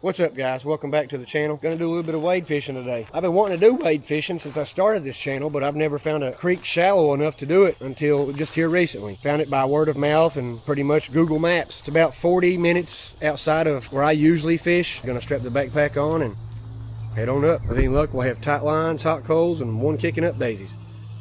What's up, guys? Welcome back to the channel. Gonna do a little bit of wade fishing today. I've been wanting to do wade fishing since I started this channel, but I've never found a creek shallow enough to do it until just here recently. Found it by word of mouth and pretty much Google Maps. It's about 40 minutes outside of where I usually fish. Gonna strap the backpack on and head on up. With any luck, we'll have tight lines, hot coals, and one kicking up daisies.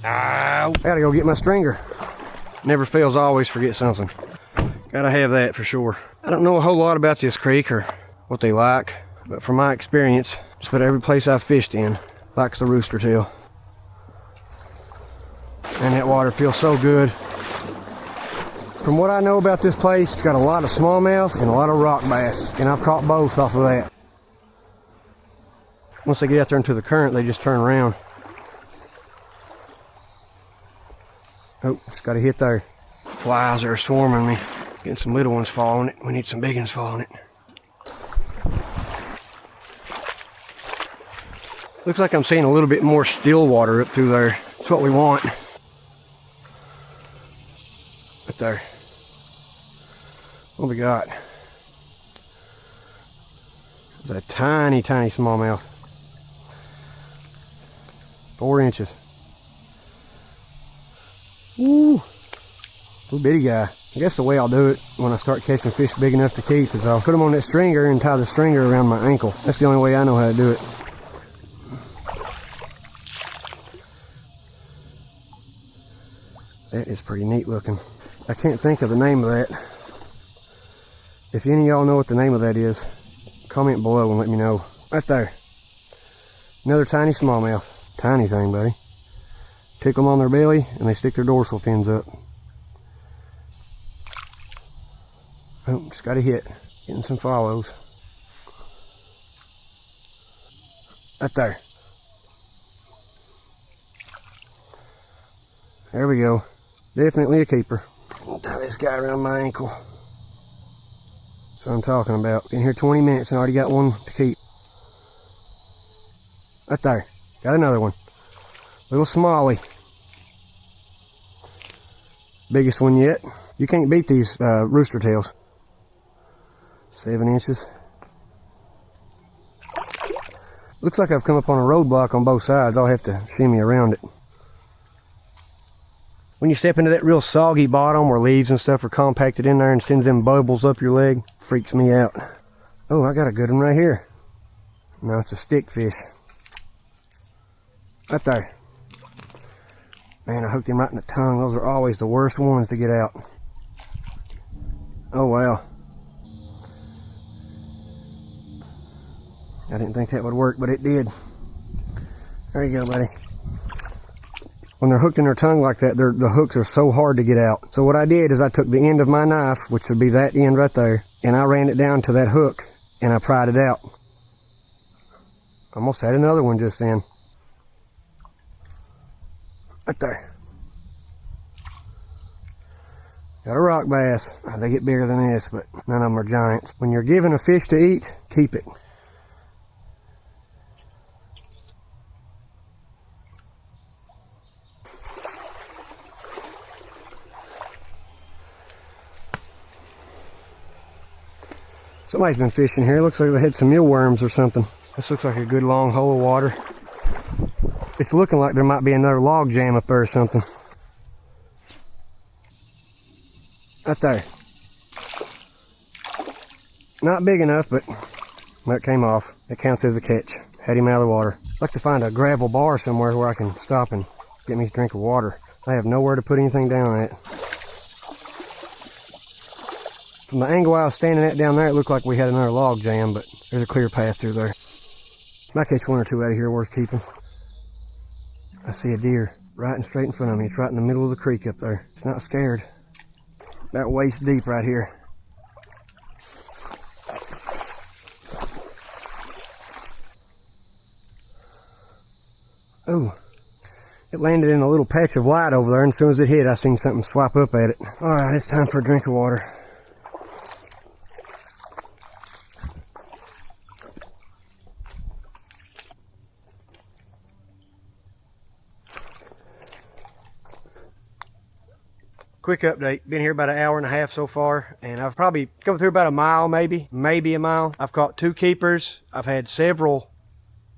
Ow! I gotta go get my stringer. Never fails, always forget something. Gotta have that for sure. I don't know a whole lot about this creek or what they like, but from my experience, just about every place I've fished in likes the rooster tail. And that water feels so good. From what I know about this place, it's got a lot of smallmouth and a lot of rock bass, and I've caught both off of that. Once they get out there into the current, they just turn around. Oh, it's got a hit there. Flies are swarming me. Getting some little ones following it. We need some big ones following it. Looks like I'm seeing a little bit more still water up through there. That's what we want. Right there. What we got? It's a tiny, tiny smallmouth. 4 inches. Woo! Little bitty guy. I guess the way I'll do it when I start catching fish big enough to keep is I'll put them on that stringer and tie the stringer around my ankle. That's the only way I know how to do it. That is pretty neat looking. I can't think of the name of that. If any of y'all know what the name of that is, comment below and let me know. Right there. Another tiny smallmouth. Tiny thing, buddy. Tickle them on their belly and they stick their dorsal fins up. Oh, just got a hit. Getting some follows. Right there. There we go. Definitely a keeper. I'll tie this guy around my ankle. That's what I'm talking about. Been here 20 minutes and already got one to keep. Right there. Got another one. Little smallie. Biggest one yet. You can't beat these rooster tails. 7 inches. Looks like I've come up on a roadblock on both sides. I'll have to shimmy around it. When you step into that real soggy bottom where leaves and stuff are compacted in there and sends them bubbles up your leg, freaks me out. Oh, I got a good one right here. No, it's a stick fish. Right there. Man, I hooked him right in the tongue. Those are always the worst ones to get out. Oh, wow. I didn't think that would work, but it did. There you go, buddy. When they're hooked in their tongue like that, the hooks are so hard to get out. So what I did is I took the end of my knife, which would be that end right there, and I ran it down to that hook, and I pried it out. Almost had another one just then. Right there. Got a rock bass. They get bigger than this, but none of them are giants. When you're given a fish to eat, keep it. Somebody's been fishing here. Looks like they had some mealworms or something. This looks like a good long hole of water. It's looking like there might be another log jam up there or something. Right there. Not big enough, but that came off. It counts as a catch. Had him out of the water. I'd like to find a gravel bar somewhere where I can stop and get me a drink of water. I have nowhere to put anything down at. From the angle I was standing at down there, it looked like we had another log jam, but there's a clear path through there. Might catch one or two out of here worth keeping. I see a deer right and straight in front of me. It's right in the middle of the creek up there. It's not scared. About waist deep right here. Oh, it landed in a little patch of light over there, and as soon as it hit, I seen something swipe up at it. All right, it's time for a drink of water. quick update. Been here about an hour and a half so far, and I've probably come through about a mile, maybe a mile. I've caught 2 keepers. I've had several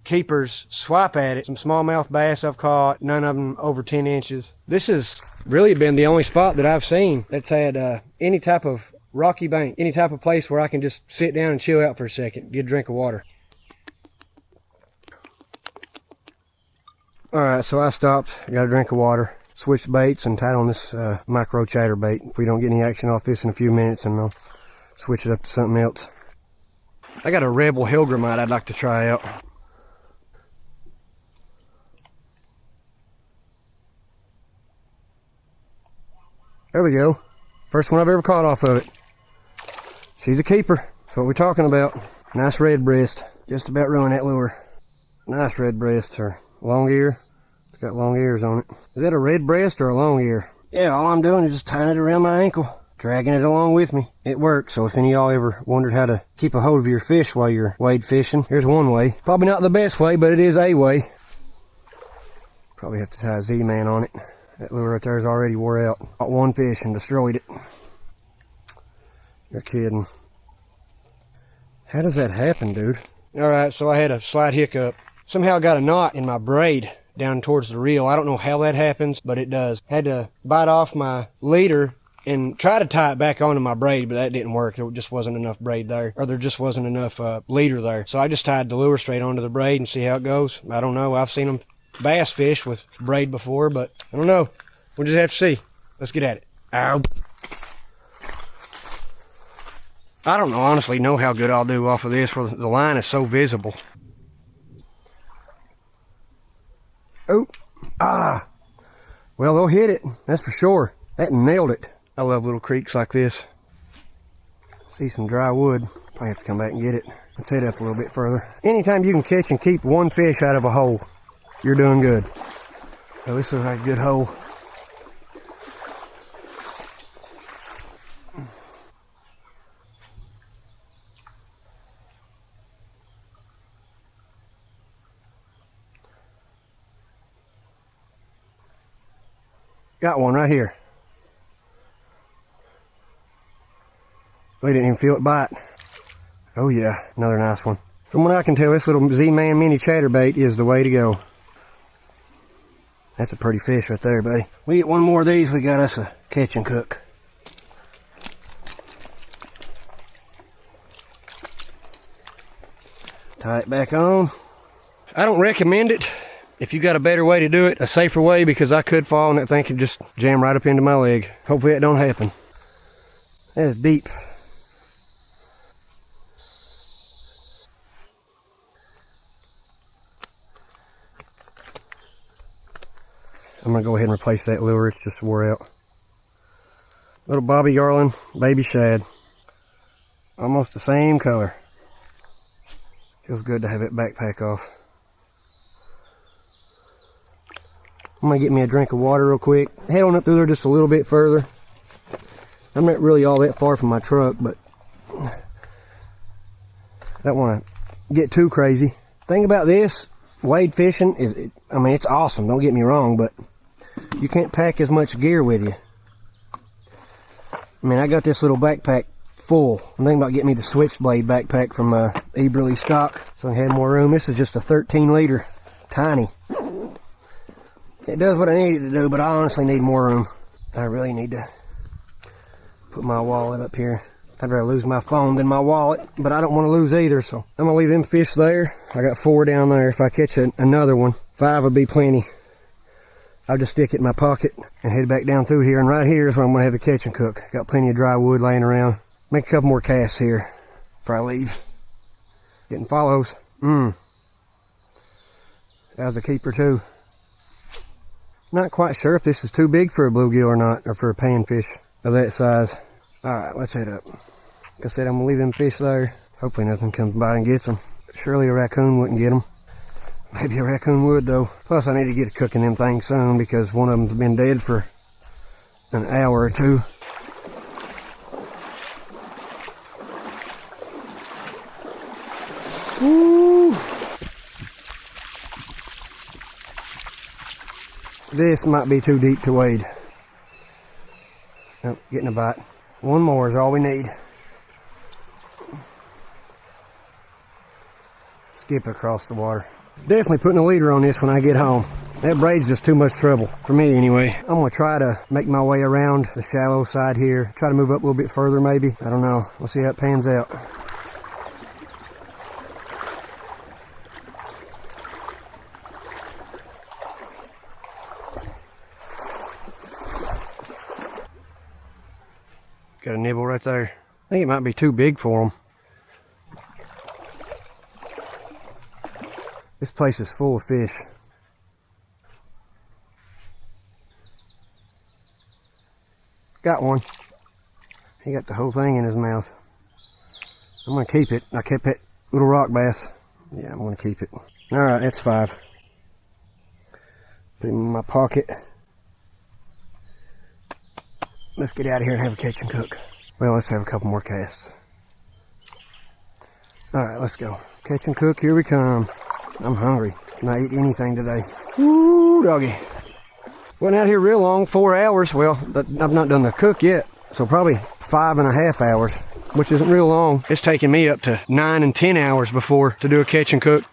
keepers swipe at it. Some smallmouth bass I've caught, none of them over 10 inches. This has really been the only spot that I've seen that's had any type of rocky bank, any type of place where I can just sit down and chill out for a second, get a drink of water. All right, so I stopped, got a drink of water, switched baits and tied on this micro chatterbait. If we don't get any action off this in a few minutes, and I'll switch it up to something else. I got a Rebel Hellgrammite I'd like to try out. There we go. First one I've ever caught off of it. She's a keeper. That's what we're talking about. Nice red breast. Just about ruined that lure. Nice red breast. Her long ear. It's got long ears on it. Is that a red breast or a long ear? Yeah, all I'm doing is just tying it around my ankle, dragging it along with me. It works. So if any of y'all ever wondered how to keep a hold of your fish while you're wade fishing, here's one way. Probably not the best way, but it is a way. Probably have to tie a Z-Man on it. That lure right there is already wore out. Caught one fish and destroyed it. You're kidding. How does that happen, dude? Alright, so I had a slight hiccup. Somehow got a knot in my braid down towards the reel. I don't know how that happens, but it does. Had to bite off my leader and try to tie it back onto my braid, but that didn't work. There just wasn't enough braid there, or there just wasn't enough leader there. So I just tied the lure straight onto the braid and see how it goes. I don't know. I've seen them bass fish with braid before, but I don't know. We'll just have to see. Let's get at it. Ow. I don't honestly know how good I'll do off of this, where the line is so visible. Oh, well, they'll hit it, that's for sure. That nailed it. I love little creeks like this. See some dry wood. Probably have to come back and get it. Let's head up a little bit further. Anytime you can catch and keep one fish out of a hole, you're doing good. Oh, this looks like a good hole. Got one right here. We didn't even feel it bite. Oh yeah, another nice one. From what I can tell, this little Z-Man mini chatterbait is the way to go. That's a pretty fish right there, buddy. We get one more of these, we got us a catch and cook. Tie it back on. I don't recommend it. If you got a better way to do it, a safer way, because I could fall and that thing could just jam right up into my leg. Hopefully that don't happen. That is deep. I'm gonna go ahead and replace that lure, it's just wore out. Little Bobby Garland, baby shad. Almost the same color. Feels good to have it backpack off. I'm gonna get me a drink of water real quick. Head on up through there just a little bit further. I'm not really all that far from my truck, but I don't want to get too crazy. Thing about this wade fishing is, I mean, it's awesome, don't get me wrong, but you can't pack as much gear with you. I mean, I got this little backpack full. I'm thinking about getting me the Switchblade backpack from Eberly stock, so I can have more room. This is just a 13 liter, tiny. It does what I need it to do, but I honestly need more room. I really need to put my wallet up here. I'd rather lose my phone than my wallet, but I don't want to lose either, so I'm gonna leave them fish there. I got 4 down there. If I catch another one, 5 would be plenty. I'll just stick it in my pocket and head back down through here, and right here is where I'm gonna have a catch and cook. Got plenty of dry wood laying around. Make a couple more casts here before I leave. Getting follows. That was a keeper too. Not quite sure if this is too big for a bluegill or not, or for a panfish of that size. Alright, let's head up. Like I said, I'm gonna leave them fish there. Hopefully nothing comes by and gets them. Surely a raccoon wouldn't get them. Maybe a raccoon would though. Plus I need to get cooking them things soon, because one of them's been dead for an hour or two. Woo! This might be too deep to wade. Nope, getting a bite. One more is all we need. Skip across the water. Definitely putting a leader on this when I get home. That braid's just too much trouble, for me anyway. I'm gonna try to make my way around the shallow side here. Try to move up a little bit further maybe. I don't know. We'll see how it pans out. Got a nibble right there. I think it might be too big for them. This place is full of fish. Got one. He got the whole thing in his mouth. I'm gonna keep it. I kept that little rock bass. Yeah, I'm gonna keep it. All right, that's 5. Put him in my pocket. Let's get out of here and have a catch and cook. Well, let's have a couple more casts. All right, let's go. Catch and cook, here we come. I'm hungry. Not eat anything today. Woo, doggy. Wasn't out here real long, 4 hours. Well, I've not done the cook yet, so probably 5.5 hours, which isn't real long. It's taking me up to 9 and 10 hours before to do a catch and cook.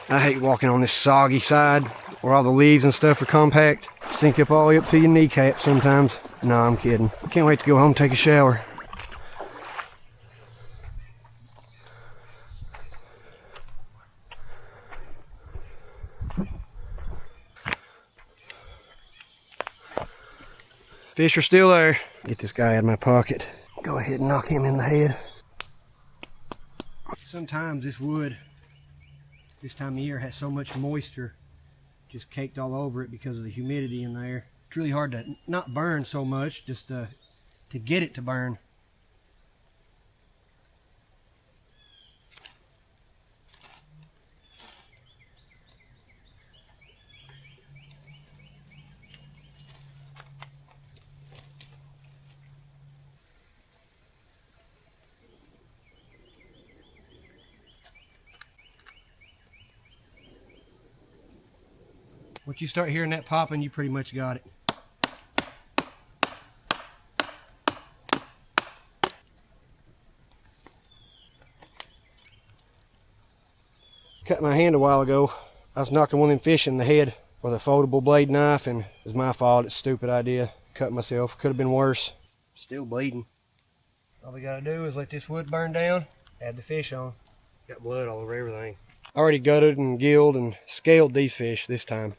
I hate walking on this soggy side where all the leaves and stuff are compact. Sink up all the way up to your kneecaps sometimes. No, I'm kidding. Can't wait to go home and take a shower. Fish are still there. Get this guy out of my pocket. Go ahead and knock him in the head. Sometimes this wood, this time of year, has so much moisture just caked all over it because of the humidity in there. It's really hard to not burn so much, just to get it to burn. Once you start hearing that popping, you pretty much got it. Cut my hand a while ago. I was knocking one of them fish in the head with a foldable blade knife, and it was my fault. It's a stupid idea. Cut myself. Could have been worse. Still bleeding. All we gotta do is let this wood burn down, add the fish on. Got blood all over everything. Already gutted and gilled and scaled these fish this time.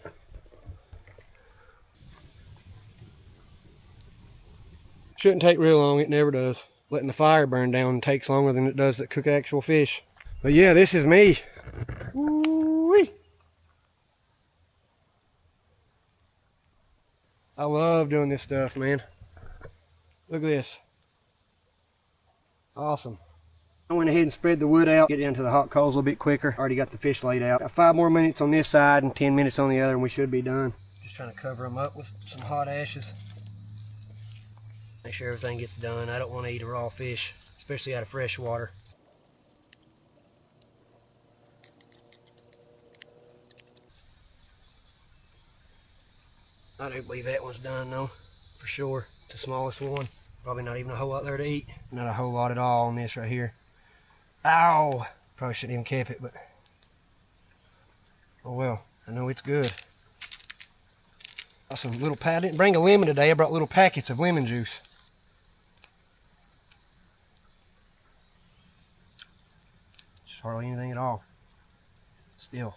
Shouldn't take real long, it never does. Letting the fire burn down takes longer than it does to cook actual fish. But yeah, this is me. Woo-wee. I love doing this stuff, man. Look at this. Awesome. I went ahead and spread the wood out, get down to the hot coals a little bit quicker. Already got the fish laid out. Got 5 more minutes on this side and 10 minutes on the other, and we should be done. Just trying to cover them up with some hot ashes. Make sure everything gets done. I don't want to eat a raw fish, especially out of fresh water. I do believe that one's done though, for sure. It's the smallest one. Probably not even a whole lot there to eat. Not a whole lot at all on this right here. Ow! Probably shouldn't even keep it, but oh well. I know it's good. Got some little I didn't bring a lemon today. I brought little packets of lemon juice. Just hardly anything at all. Still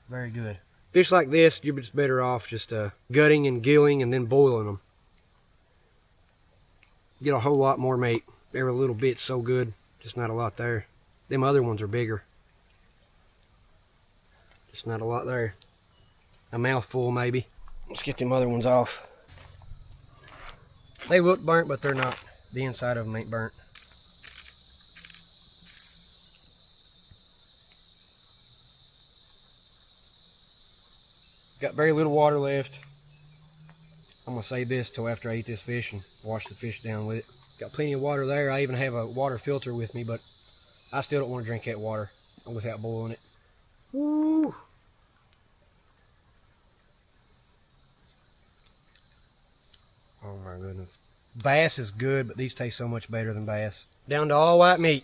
very good. Fish like this, you're just better off just gutting and gilling and then boiling them. Get a whole lot more meat. Every little bit's so good, just not a lot there. Them other ones are bigger. Just not a lot there. A mouthful maybe. Let's get them other ones off. They look burnt, but they're not. The inside of them ain't burnt. Got very little water left. I'm gonna save this till after I eat this fish and wash the fish down with it. Got plenty of water there. I even have a water filter with me, but I still don't want to drink that water without boiling it. Woo! Oh my goodness. Bass is good, but these taste so much better than bass. Down to all white meat.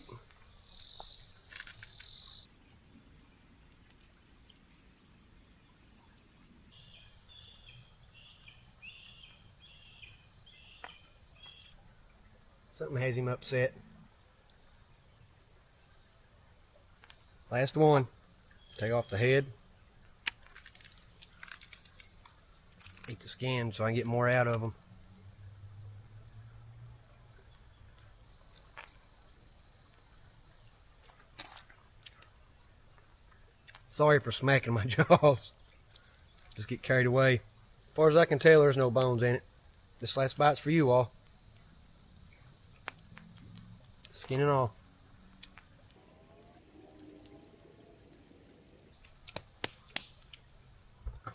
Something has him upset. Last one. Take off the head. Eat the skin so I can get more out of them. Sorry for smacking my jaws. Just get carried away. As far as I can tell, there's no bones in it. This last bite's for you all. Skin and all.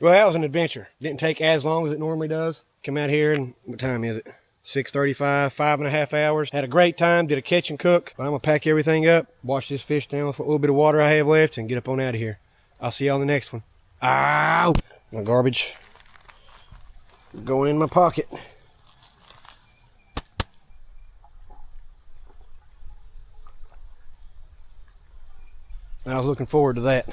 Well, that was an adventure. Didn't take as long as it normally does. Come out here and, what time is it? 6:35, 5.5 hours. Had a great time, did a catch and cook. But I'm gonna pack everything up, wash this fish down with a little bit of water I have left, and get up on out of here. I'll see y'all in the next one. Ow! My garbage going in my pocket. I was looking forward to that.